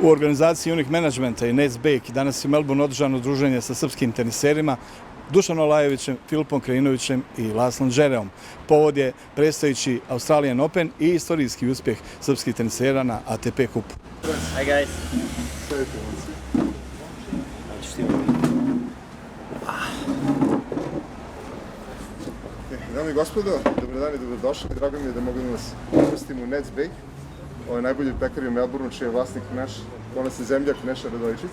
U organizaciji Unique Managementa i Nets Bake danas je u Melbourne održano druženje sa srpskim teniserima Dušanom Lajovićem, Filipom Krajinovićem i Laslom Džereom. Povod je predstojeći Australian Open i istorijski uspjeh srpskih tenisera na ATP kupu. Hi guys. Dame i gospodo, dobro dan i dobrodošli. Drago mi je da mogu da vas ugostim u Nets Bake. Ovo je najbolji pekar u Melbourneu, čiji je vlasnik naš ponosni zemljak Neša Radojičić.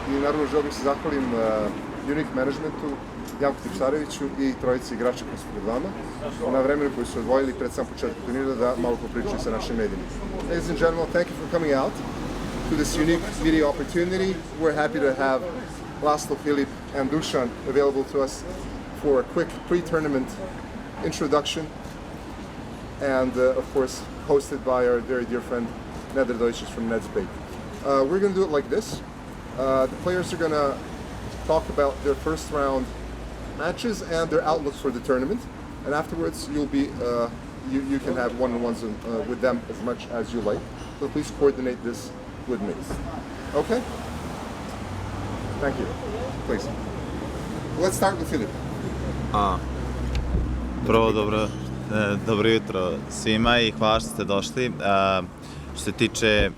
I naravno želim da se zahvalim Unique Managementu, Janku Tipsareviću i trojici igrača koji su pred vama na vremenu koji su odvojili pred sam početak turnira da malo popričaju sa našim medijima. Ladies and gentlemen, thank you for coming out to this unique media opportunity. We're happy to have Laslo, Filip and Dušan available to us for a quick pre-tournament introduction and of course hosted by our very dear friend Ned Radojičić from Nets Bake. We're going to do it like this. The players are going to talk about their first round matches and their outlook for the tournament, and afterwards you'll be you can have one-on-ones with them as much as you like. So please coordinate this with me. Okay? Thank you. Please. Let's start with Filip. Prvo dobro jutro svima i hvala što ste došli. Što se tiče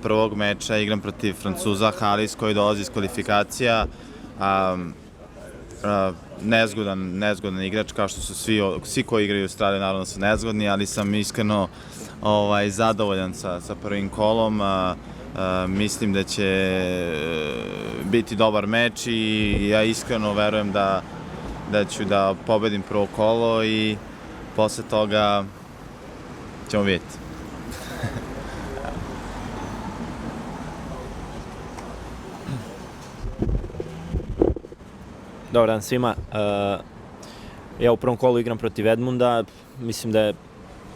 prvog meča, igram protiv Francuza Halis koji dolazi iz kvalifikacija. Nezgodan igrač, kao što su svi koji igraju u Australiji, naravno su nezgodni, ali sam iskreno zadovoljan sa prvim kolom. Mislim da će biti dobar meč i ja iskreno verujem da ću da pobedim prvo kolo i posle toga ćemo vidjeti. Dobar dan svima. Ja u prvom kolu igram protiv Edmunda. Mislim da je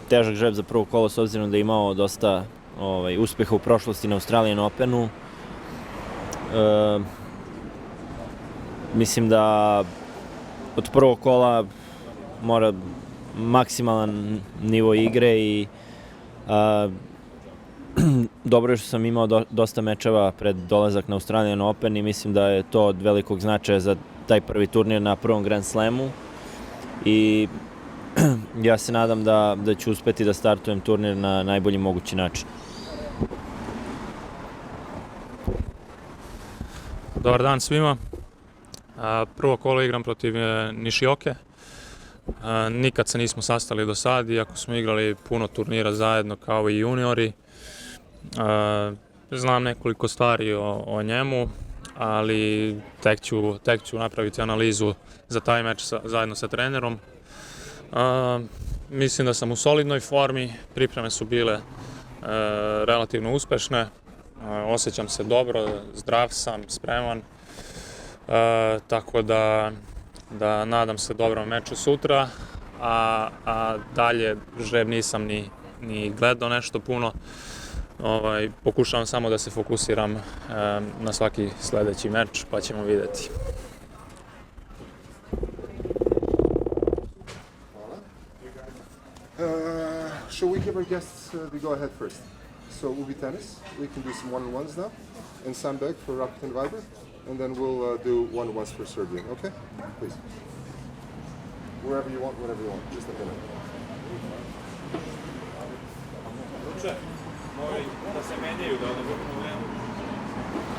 težak žreb za prvo kolo s obzirom da je imao dosta uspeha u prošlosti na Australian Openu. Mislim da od prvog kola mora maksimalan nivo igre i dobro je što sam imao dosta mečeva pred dolazak na Australian Open i mislim da je to od velikog značaja za taj prvi turnir na prvom Grand Slamu i ja se nadam da ću uspeti da startujem turnir na najbolji mogući način. Dobar dan svima. Prvo kolo igram protiv Nišioke. Nikad se nismo sastali do sad, iako smo igrali puno turnira zajedno kao i juniori. Znam nekoliko stvari o njemu, ali tek ću napraviti analizu za taj meč zajedno sa trenerom. Mislim da sam u solidnoj formi, pripreme su bile relativno uspešne, osjećam se dobro, zdrav sam, spreman, tako da nadam se dobrom meču sutra, a dalje žreb nisam ni gledao nešto puno. Pokušavam samo da se fokusiram na svaki sledeći meč, pa ćemo vidjeti. Shall we give our guests the go-ahead first? So it will be tennis. We can do some one-on-ones now, and sandbag for Rapid and Viber, and then we'll do one-on-ones for Serbian. Okay? Please. Wherever you want, whatever you want. Just a minute. Moraju da se menjaju, da budu problemu.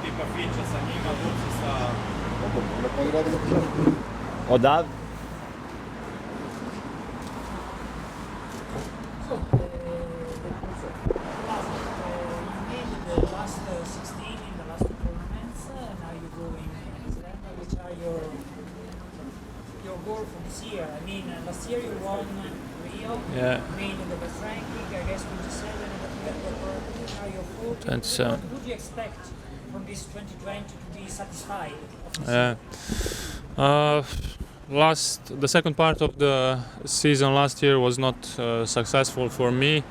Tipa fića sa njima, vuci sa... Oni rade za početak. Odavde? Last year you won Rio, made in the best ranking, I guess 27, now you're 40. 27. What would you expect from this 2020 to be satisfied? The second part of the season last year was not successful for me,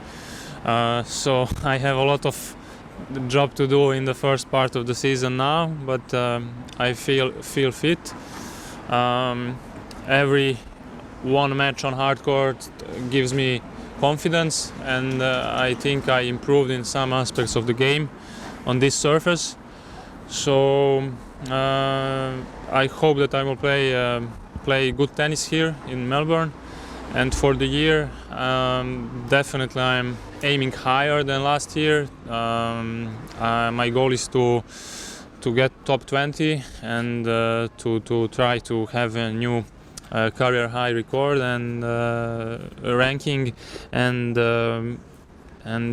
so I have a lot of job to do in the first part of the season now, but I feel fit. Every one match on hard court gives me confidence, and I think I improved in some aspects of the game on this surface. So I hope that I will play good tennis here in Melbourne. And for the year, definitely I'm aiming higher than last year. My goal is to get top 20 and to try to have a new career high record and ranking, and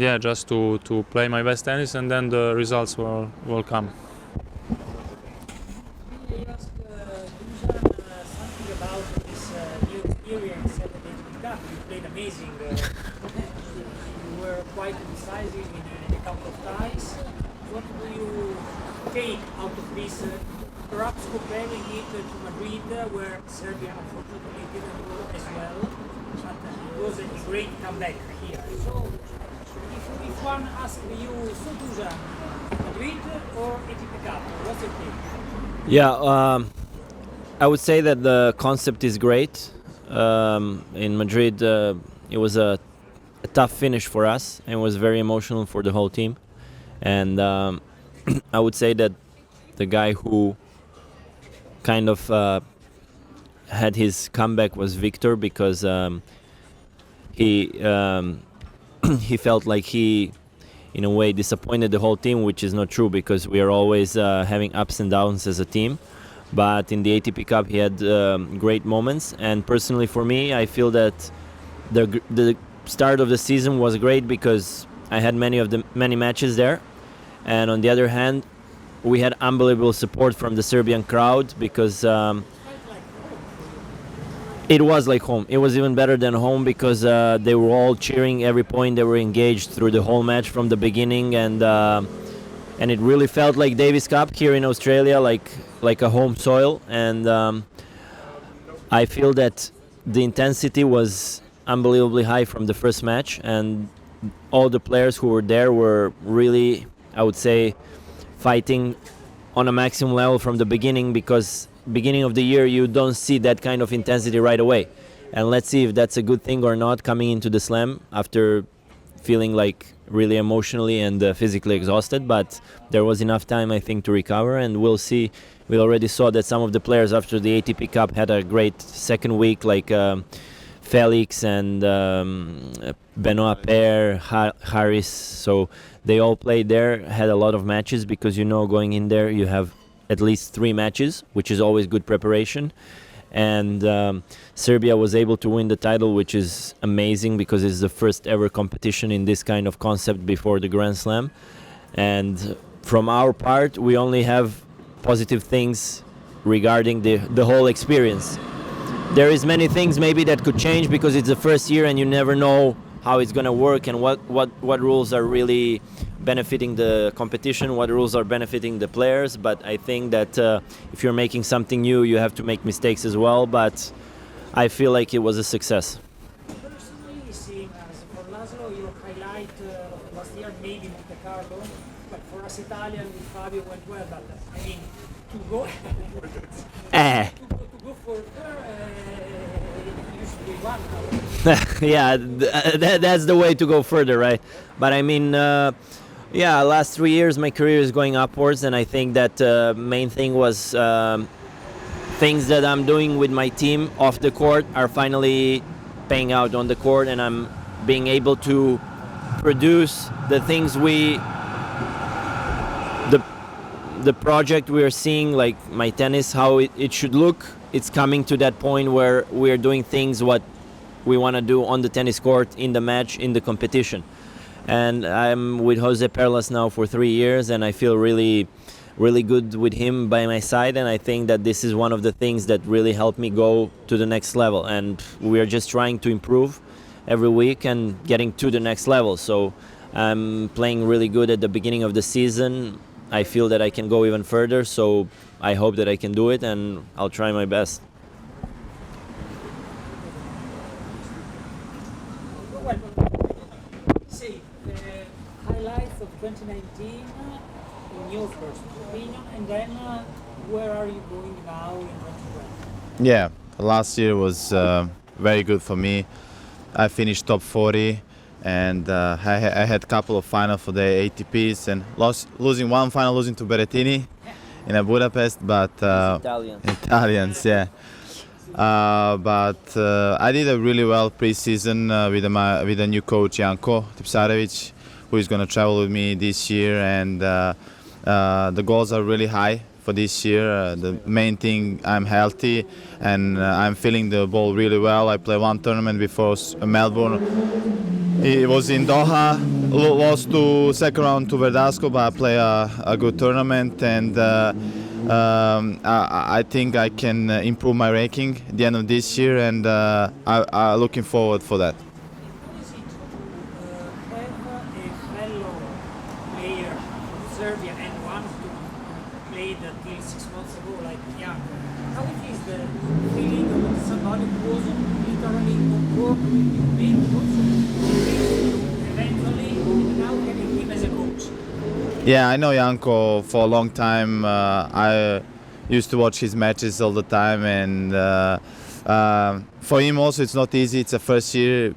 yeah, just to play my best tennis, and then the results will come. May I ask Dusan something about this new experience at the ATP Cup? You played amazing. You were quite decisive in a couple of ties. What do you take out of this? Perhaps comparing it to Madrid, where Serbia unfortunately didn't go as well, but it was a great comeback here. So, if one asks you, so Dusan, Madrid or ATP Cup, what's your take? Yeah, I would say that the concept is great. In Madrid, it was a tough finish for us, and it was very emotional for the whole team. And I would say that the guy who kind of had his comeback was Victor, because he he felt like he, in a way, disappointed the whole team, which is not true, because we are always having ups and downs as a team. But in the ATP Cup, he had great moments, and personally for me, I feel that the start of the season was great because I had many matches there, and on the other hand, we had unbelievable support from the Serbian crowd, because it was like home. It was even better than home, because they were all cheering every point. They were engaged through the whole match from the beginning, and it really felt like Davis Cup here in Australia, like a home soil. And I feel that the intensity was unbelievably high from the first match, and all the players who were there were really, I would say, fighting on a maximum level from the beginning, because beginning of the year you don't see that kind of intensity right away. And let's see if that's a good thing or not, coming into the slam after feeling like really emotionally and physically exhausted. But there was enough time, I think, to recover, and we'll see. We already saw that some of the players after the ATP Cup had a great second week, like Felix and Benoit Paire, Harris. So they all played there, had a lot of matches, because going in there you have at least 3 matches, which is always good preparation. And Serbia was able to win the title, which is amazing, because it's the first ever competition in this kind of concept before the Grand Slam. And from our part, we only have positive things regarding the whole experience. There is many things maybe that could change, because it's the first year and you never know how it's going to work, and what rules are really benefiting the competition, what rules are benefiting the players. But I think that if you're making something new, you have to make mistakes as well. But I feel like it was a success. Personally, seeing as for Laszlo, your highlight last year, maybe Monte Carlo, but for us Italian, Fabio went well. But I mean, to go to go further, usually one. Yeah, that's the way to go further, right? But I mean, last 3 years my career is going upwards, and I think that main thing was things that I'm doing with my team off the court are finally paying out on the court, and I'm being able to produce the things the project we are seeing, like my tennis, how it should look. It's coming to that point where we are doing things what we want to do on the tennis court, in the match, in the competition. And I'm with Jose Perlas now for 3 years, and I feel really, really good with him by my side. And I think that this is one of the things that really helped me go to the next level. And we are just trying to improve every week and getting to the next level. So I'm playing really good at the beginning of the season. I feel that I can go even further, so I hope that I can do it, and I'll try my best. Well, say the highlights of 2019 in your personal opinion, and then where are you going now in 2020? Yeah, last year was very good for me. I finished top 40, and I had a couple of final for the ATPs and losing one final, losing to Berrettini in Budapest, but Italians. Italians, yeah. But I did a really well pre-season with a new coach, Janko Tipsarevic, who is going to travel with me this year, and the goals are really high for this year. The main thing, I'm healthy and I'm feeling the ball really well. I played one tournament before Melbourne. It was in Doha, lost to second round to Verdasco, but I play a good tournament, and I think I can improve my ranking at the end of this year, and I'm looking forward for that. How is it to have a fellow player from Serbia and one who played until 6 months ago, like Janko? How it is the feeling of somebody who was literally on board with you, maybe also eventually, and now having him as a coach? Yeah, I know Janko for a long time. I used to watch his matches all the time, and for him also it's not easy. It's a first year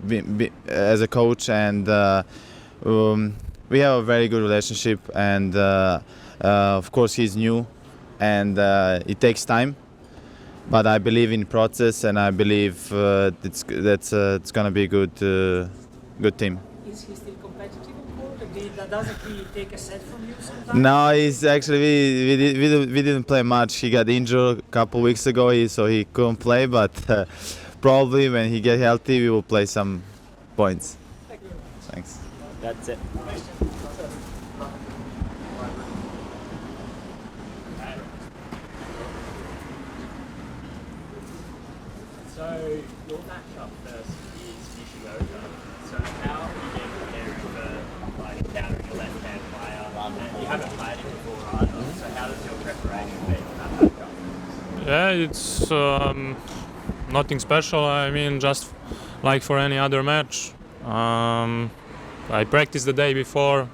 as a coach, and we have a very good relationship. And of course he's new, and it takes time. But I believe in process, and I believe it's gonna be a good team. Is he still competitive on court? Doesn't he take a set from you sometimes? No, he's actually we didn't play much. He got injured a couple weeks ago, so he couldn't play. But probably when he get healthy, we will play some points. Thank you. Thanks. That's it. So your matchup first is Nishioka. So how are you been preparing for like encountering a left-hand player? And you haven't played him before either. So how does your preparation been for that matchup? Yeah, it's nothing special. I mean, just like for any other match. I practiced the day before,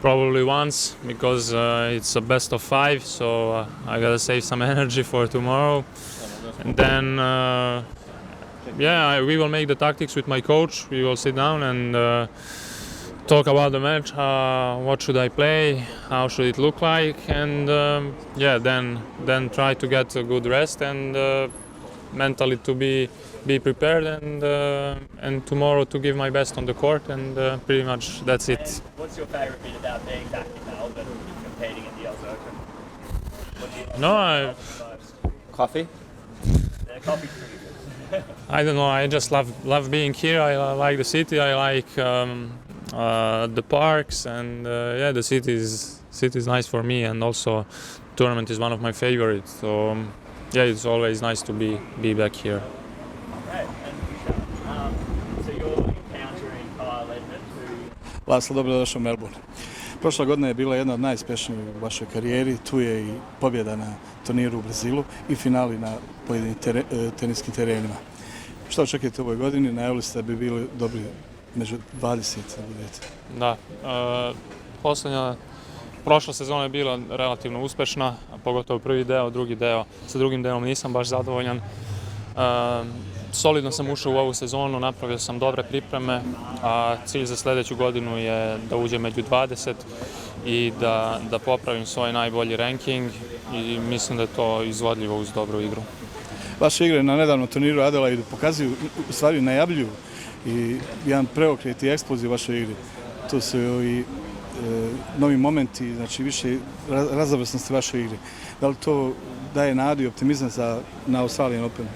probably once, because it's a best of 5, so I gotta save some energy for tomorrow. And then, we will make the tactics with my coach. We will sit down and talk about the match. What should I play? How should it look like? And then try to get a good rest and mentally to be prepared and tomorrow to give my best on the court. And pretty much that's it. And what's your favourite bit about being back in Melbourne competing in the Oz Open? What do you like No, most? Coffee? The coffee's pretty good. I don't know. I just love being here. I like the city. I like the parks, and the city is nice for me. And also, tournament is one of my favorites. So it's always nice to be back here. Okay, and so you're encountering Kyle Edmund, who Laslo, dobrodošao u Melbourne. Prošla godina je bila jedna od najuspješnijih u vašoj karijeri. Tu je i pobjeda na turniru u Brazilu i finali na pojedinim teniskim terenima. Što očekujete u ovoj godini? Najavili ste da bi bili dobri među 20 da budete. Da, prošla sezona je bila relativno uspešna, a pogotovo prvi deo, drugi deo. Sa drugim delom nisam baš zadovoljan. Solidno sam ušao u ovu sezonu, napravio sam dobre pripreme, a cilj za sljedeću godinu je da uđem među 20 i da popravim svoj najbolji ranking i mislim da je to izvodljivo uz dobru igru. Vaše igre na nedavnom turniru Adelaidu pokazuju, u stvari najavljuju i jedan preokret i eksploziju u vašoj igri. Tu su i novi momenti, znači više raznovrsnosti vašoj igri. Da li to daje nadu i optimizam na Australian Open?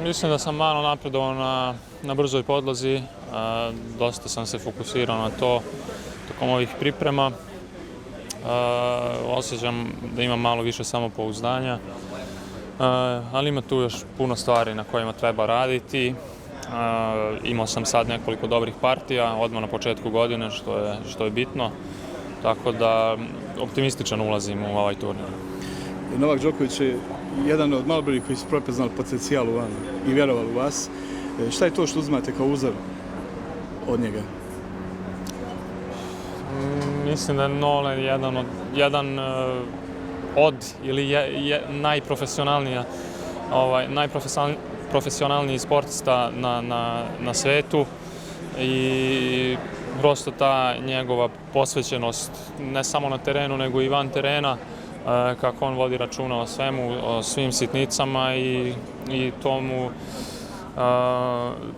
Mislim da sam malo napredovao na brzoj podlozi, dosta sam se fokusirao na to tokom ovih priprema. Osjećam da imam malo više samopouzdanja, ali ima tu još puno stvari na kojima treba raditi. Imao sam sad nekoliko dobrih partija, odmah na početku godine, što je bitno, tako da optimističan ulazim u ovaj turnir. Novak Đoković je jedan od malobrojnih koji su prepoznali potencijal u vama i vjerovali u vas. Šta je to što uzimate kao uzor od njega? Mislim da je Nolan jedan najprofesionalniji sportista na svetu i prosto ta njegova posvećenost ne samo na terenu nego i van terena, kako on vodi računa o svemu, o svim sitnicama i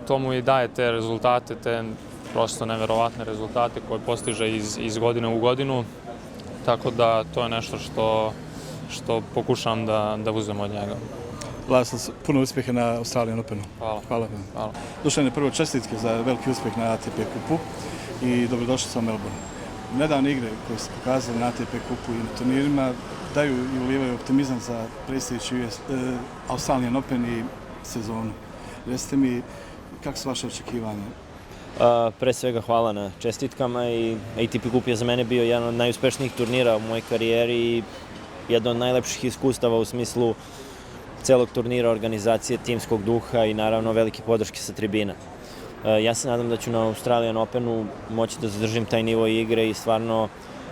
to mu i daje te rezultate, te prosto neverovatne rezultate koje postiže iz godine u godinu, tako da to je nešto što pokušavam da uzmem od njega. Laslo, puno uspjeha na Australian Openu. Hvala. Hvala. Hvala. Dušane, prvo čestitke za veliki uspjeh na ATP kupu i dobrodošli sa Melbourne. Nedavne igre koje ste pokazali na ATP kupu i na turnirima daju i ulivaju optimizam za predstojeći Australian Open i sezonu. Recite mi, kako su vaše očekivanja? Pre svega hvala na čestitkama i ATP Kup je za mene bio jedan od najuspešnijih turnira u mojoj karijeri i jedno od najlepših iskustava u smislu celog turnira, organizacije, timskog duha i naravno velike podrške sa tribina. Ja se nadam da ću na Australian Openu moći da zadržim taj nivo igre i stvarno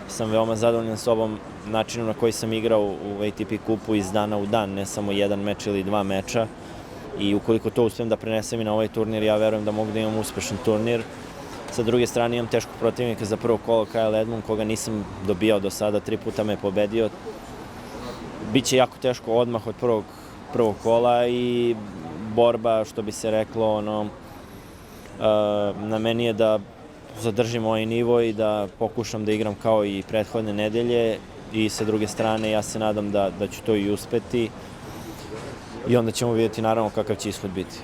sam veoma zadovoljan sobom, načinom na koji sam igrao u ATP Kupu iz dana u dan, ne samo jedan meč ili dva meča. I ukoliko to uspijem da prenesem i na ovaj turnir, ja verujem da mogu da imam uspešan turnir. Sa druge strane imam teškog protivnika za prvo kolo, Kyle Edmund, koga nisam dobijao do sada, 3 puta me je pobedio. Biće jako teško odmah od prvog kola i borba, što bi se reklo, na meni je da zadržim ovaj nivo i da pokušam da igram kao i prethodne nedelje i sa druge strane ja se nadam da ću to i uspeti i onda ćemo vidjeti naravno kakav će ishod biti.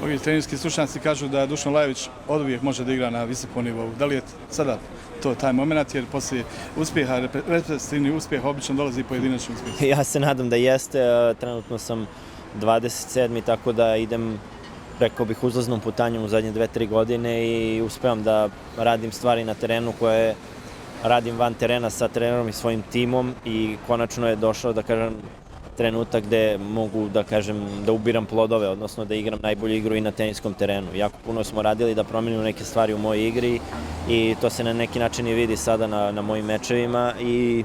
Ovi trenerski stručnjaci kažu da Dušan Lajović oduvijek može da igra na visokom nivou. Da li je sada to taj moment, jer poslije uspjeha, reprezentativni uspjeh obično dolazi pojedinačni uspjeh? Ja se nadam da jeste, trenutno sam 27. tako da idem, rekao bih, uzlaznom putanjom u zadnje 2-3 godine i uspevam da radim stvari na terenu koje radim van terena sa trenerom i svojim timom i konačno je došao, da kažem, trenutak gde mogu, da kažem, da ubiram plodove, odnosno da igram najbolju igru i na teniskom terenu. Jako puno smo radili da promenimo neke stvari u mojoj igri i to se na neki način i vidi sada na mojim mečevima i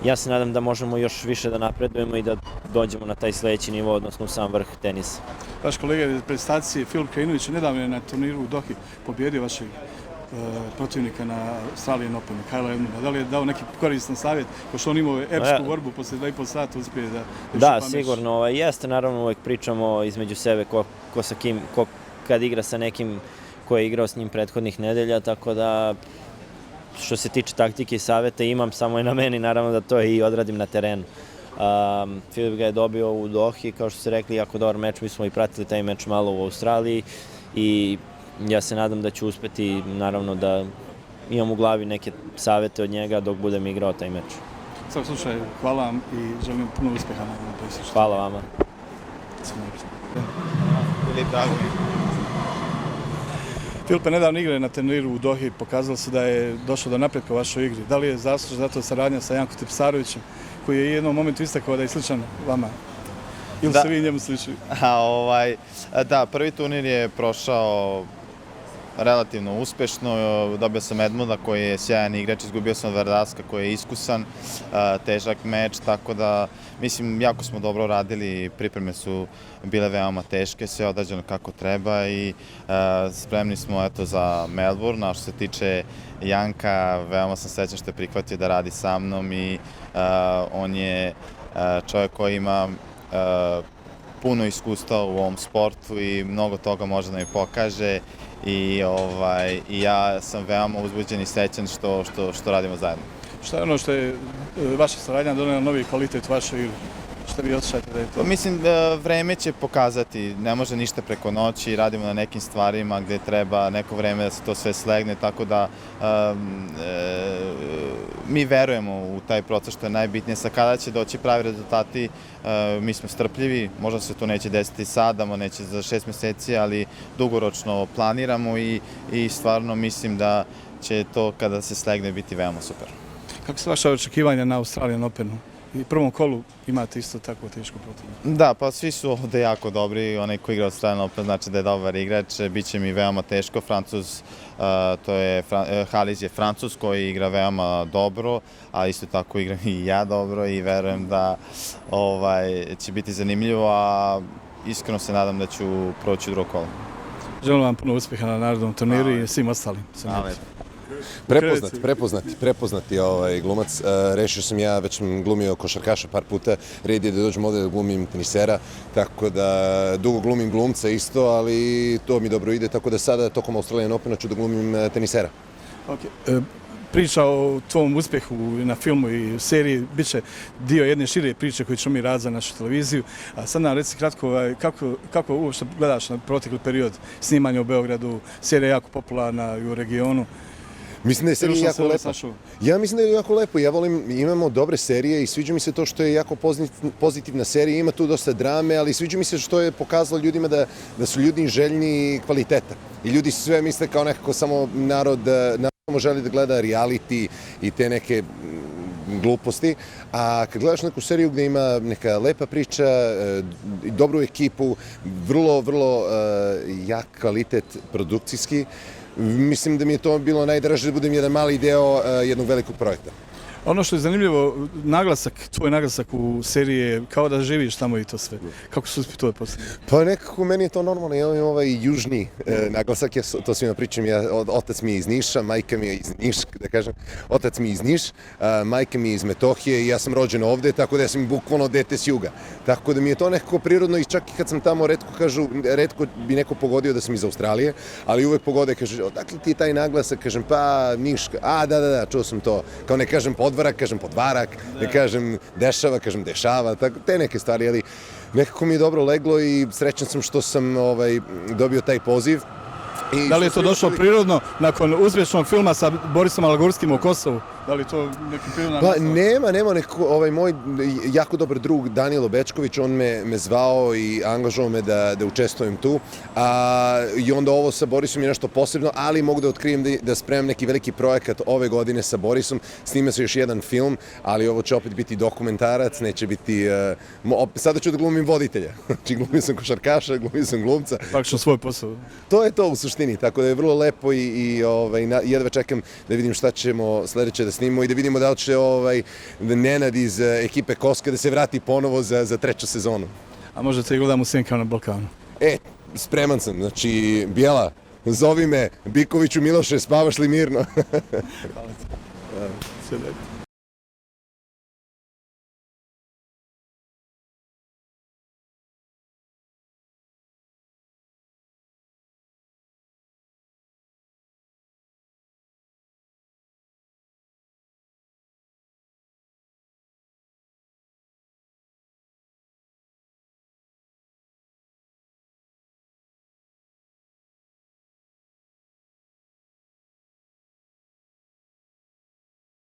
ja se nadam da možemo još više da napredujemo i da dođemo na taj sledeći nivo, odnosno u sam vrh tenisa. Vaš kolega iz reprezentacije Filip Krajinović nedavno je na turniru u Dohi pobjedio vašeg protivnika na Australian Openu, Kyle Edmunda. Da li je dao neki koristan savjet, pošto on imao epsku borbu, posle 2,5 sata uspije da... Da, sigurno. Jeste, naravno, uvek pričamo između sebe ko sa kim, ko kad igra sa nekim ko je igrao s njim prethodnih nedelja, tako da što se tiče taktike i savjeta imam, samo je na meni naravno da to i odradim na terenu. Filip ga je dobio u Dohi, kao što ste rekli, jako dobar meč, mi smo i pratili taj meč malo u Australiji i ja se nadam da ću uspeti, naravno da imam u glavi neke savjete od njega dok budem igrao taj meč. U svakom slučaju, hvala vam i želim puno uspjeha na ovom predsjeću. Hvala vama. Filipe, nedavno igre na turniru u Dohi pokazalo se da je došlo do napretka u vašoj igri. Da li je zaslužna za to saradnja sa Jankom Tipsarovićem, koji je u jednom momentu istakao da je sličan vama? Ili se vi njemu sličili? Da, prvi turnir je prošao relativno uspešno. Dobio sam Edmunda koji je sjajan igrač, izgubio sam od Vardaska koji je iskusan, težak meč, tako da mislim jako smo dobro radili, pripreme su bile veoma teške, sve odrađeno kako treba i spremni smo za Melbourne, a što se tiče Janka, veoma sam srećan što je prihvatio da radi sa mnom i on je čovjek koji ima puno iskustva u ovom sportu i mnogo toga može da mi pokaže i ja sam veoma uzbuđen i srećan što radimo zajedno. Šta je ono što je vaša saradnja donela novi kvalitet vašoj igri? Šta vi osjećate da je to? Mislim, vreme će pokazati, ne može ništa preko noći, radimo na nekim stvarima gde treba neko vreme da se to sve slegne, tako da mi verujemo u taj proces što je najbitnije. Sa kada će doći pravi rezultati, mi smo strpljivi, možda se to neće desiti sada, neće za 6 meseci, ali dugoročno planiramo i stvarno mislim da će to kada se slegne biti veoma super. Kako su vaše očekivanja na Australian Openu? I u prvom kolu imate isto tako teško protivnika. Da, pa svi su ovde jako dobri, onaj ko igra Australian Open znači da je dobar igrač, biće mi veoma teško, Francuz, Haliz je Francuz koji igra veoma dobro, a isto tako igram i ja dobro i verujem da će biti zanimljivo, a iskreno se nadam da ću proći drugo kolo. Želim vam puno uspjeha na narodnom turniru i svim ostalim. Hvala. Prepoznati glumac. Rešio sam ja, već sam glumio košarkaša par puta, red je da dođem ovde da glumim tenisera, tako da dugo glumim glumca isto, ali to mi dobro ide, tako da sada tokom Australian Opena ću da glumim tenisera. Okay. Priča o tvom uspjehu na filmu i seriji bit će dio jedne šire priče koju ćemo mi raditi za našu televiziju. A sad nam reci kratko kako uopšte gledaš na protekli period snimanja u Beogradu, serija je jako popularna i u regionu. Mislim da je serija jako lepa. Ja mislim da je jako lepo. Ja volim, imamo dobre serije i sviđa mi se to što je jako pozitivna serija. Ima tu dosta drame, ali sviđa mi se što je pokazalo ljudima da su ljudi željni kvaliteta. I ljudi sve misle kao nekako samo narod samo želi da gleda reality i te neke gluposti, a kad gledaš neku seriju gdje ima neka lepa priča, dobru ekipu, vrlo jak kvalitet produkcijski, mislim da mi je to bilo najdraže da budem jedan mali deo jednog velikog projekta. Ono što je zanimljivo, tvoj naglasak u seriji je kao da živiš tamo i to sve. Kako su uspjeli to da postaviti? Pa nekako meni je to normalno, ja imam ovaj južni naglasak, ja to svima pričam, otac mi je iz Niša, majka mi je iz Niš, da kažem, otac mi je iz Niš, majka mi je iz Metohije i ja sam rođen ovde, tako da ja sam bukvalno dete s juga. Tako da mi je to nekako prirodno i čak i kad sam tamo retko bi neko pogodio da sam iz Australije, ali uvek pogode, kaže, odakle ti je taj naglasak, kažem, pa Niš, da, čuo sam to, kao ne kažem podvarak, kažem podvarak, ne kažem dešava, kažem dešava, te neke stvari, ali nekako mi je dobro leglo i srećan sam što sam dobio taj poziv. Da li je to došlo prirodno nakon uspješnog filma sa Borisom Alagurskim u Kosovu? Da li to neki prirodno? Pa nema neko, moj jako dobar drug Danilo Bečković, on me zvao i angažovao me da učestvujem tu. I onda ovo sa Borisom je nešto posebno, ali mogu da otkrijem da spremam neki veliki projekat ove godine sa Borisom. Snima se još jedan film, ali ovo će opet biti dokumentarac, neće biti... Sada ću da glumim voditelja. Znači glumio sam košarkaša, glumio sam glumca. Praktično svoj posao. To je to u suštini, tako da je vrlo lepo i jedva čekam da vidim šta ćemo sledeće da snimimo i da vidimo da li će Nenad iz ekipe Koska da se vrati ponovo za treću sezonu. A možete i gledamo u Sjenkama na Balkanu? Spreman sam, znači Bijela, zovi me, Bikoviću Miloše, spavaš li mirno? Hvala ti. Sve lepo.